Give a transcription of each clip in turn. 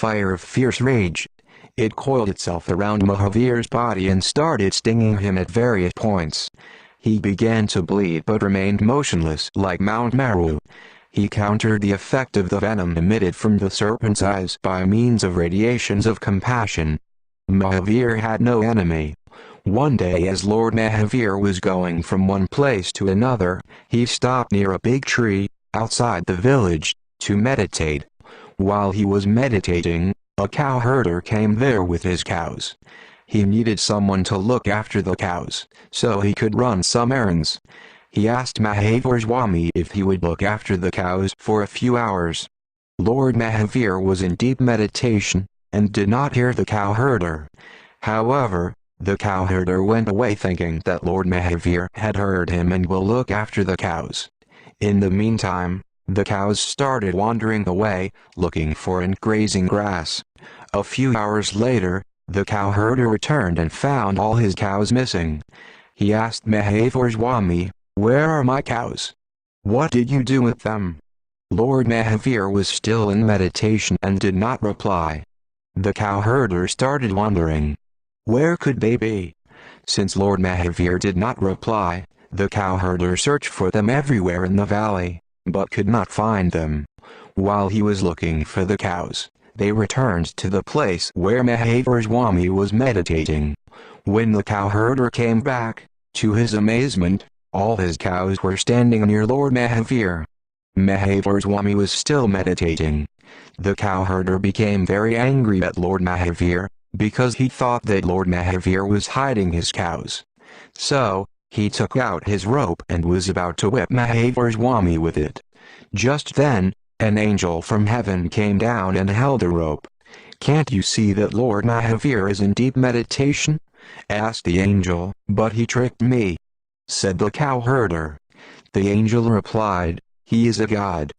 fire of fierce rage. It coiled itself around Mahavir's body and started stinging him at various points. He began to bleed but remained motionless like Mount Meru. He countered the effect of the venom emitted from the serpent's eyes by means of radiations of compassion. Mahavir had no enemy. One day as Lord Mahavir was going from one place to another, he stopped near a big tree, outside the village, to meditate. While he was meditating, a cowherder came there with his cows. He needed someone to look after the cows, so he could run some errands. He asked Mahavir Swami if he would look after the cows for a few hours. Lord Mahavir was in deep meditation, and did not hear the cowherder. However, the cowherder went away thinking that Lord Mahavir had heard him and will look after the cows. In the meantime, the cows started wandering away, looking for and grazing grass. A few hours later, the cowherder returned and found all his cows missing. He asked Mahavir Swami, "Where are my cows? What did you do with them?" Lord Mahavir was still in meditation and did not reply. The cowherder started wondering. Where could they be? Since Lord Mahavir did not reply, the cowherder searched for them everywhere in the valley, but could not find them. While he was looking for the cows, they returned to the place where Mahavir Swami was meditating. When the cowherder came back, to his amazement, all his cows were standing near Lord Mahavir. Mahavir Swami was still meditating. The cowherder became very angry at Lord Mahavir, because he thought that Lord Mahavir was hiding his cows. So, he took out his rope and was about to whip Mahavir Swami with it. Just then, an angel from heaven came down and held a rope. "Can't you see that Lord Mahavir is in deep meditation?" asked the angel. "But he tricked me," said the cowherder. The angel replied, "He is a god.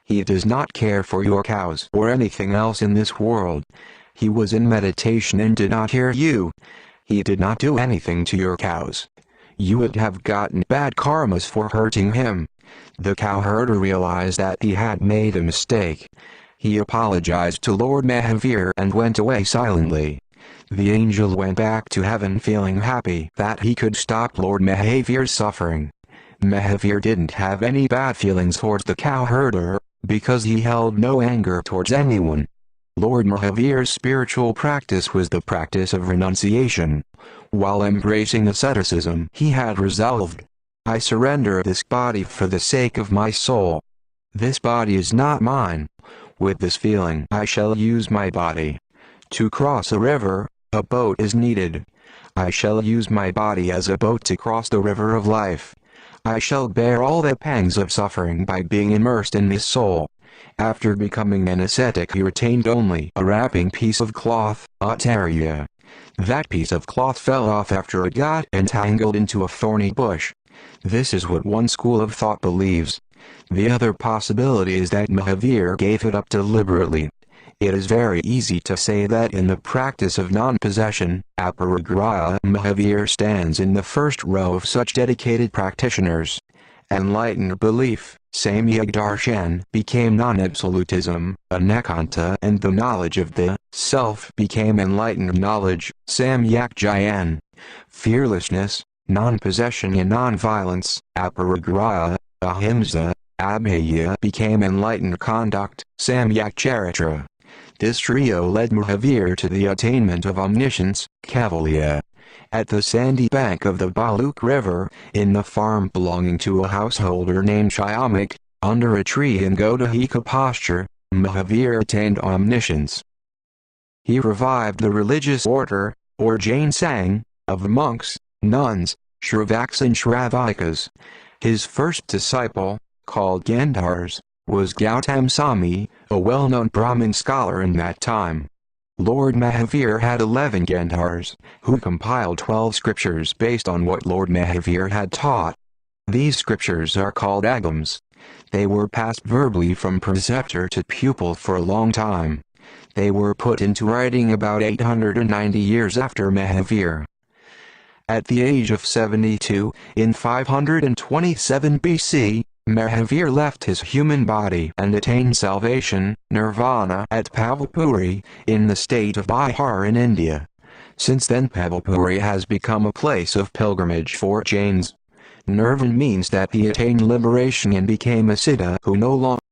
He does not care for your cows or anything else in this world. He was in meditation and did not hear you. He did not do anything to your cows. You would have gotten bad karmas for hurting him." The cowherder realized that he had made a mistake. He apologized to Lord Mahavir and went away silently. The angel went back to heaven feeling happy that he could stop Lord Mahavir's suffering. Mahavir didn't have any bad feelings towards the cowherder, because he held no anger towards anyone. Lord Mahavir's spiritual practice was the practice of renunciation. While embracing asceticism, he had resolved, "I surrender this body for the sake of my soul. This body is not mine. With this feeling I shall use my body. To cross a river, a boat is needed. I shall use my body as a boat to cross the river of life. I shall bear all the pangs of suffering by being immersed in this soul." After becoming an ascetic, he retained only a wrapping piece of cloth, Acharya. That piece of cloth fell off after it got entangled into a thorny bush. This is what one school of thought believes. The other possibility is that Mahavir gave it up deliberately. It is very easy to say that in the practice of non-possession, aparigraya, Mahavir stands in the first row of such dedicated practitioners. Enlightened belief, Samyak Darshan, became non-absolutism, Anekanta, and the knowledge of the self became enlightened knowledge, Samyak Jnana. Fearlessness, non-possession and non-violence, aparigraya, Ahimsa, Abhaya, became enlightened conduct, Samyak Charitra. This trio led Mahavir to the attainment of omniscience, Kavalya. At the sandy bank of the Baluk River, in the farm belonging to a householder named Shyamak, under a tree in Godahika posture, Mahavir attained omniscience. He revived the religious order, or Jain Sangh, of monks, nuns, Shravaks and Shravakas. His first disciple, called Gandhars, was Gautam Sami, a well-known Brahmin scholar in that time. Lord Mahavir had 11 Gandhars, who compiled 12 scriptures based on what Lord Mahavir had taught. These scriptures are called agams. They were passed verbally from preceptor to pupil for a long time. They were put into writing about 890 years after Mahavir. At the age of 72, in 527 BC, Mahavir left his human body and attained salvation, nirvana, at Pavalpuri, in the state of Bihar in India. Since then Pavalpuri has become a place of pilgrimage for Jains. Nirvana means that he attained liberation and became a siddha who no longer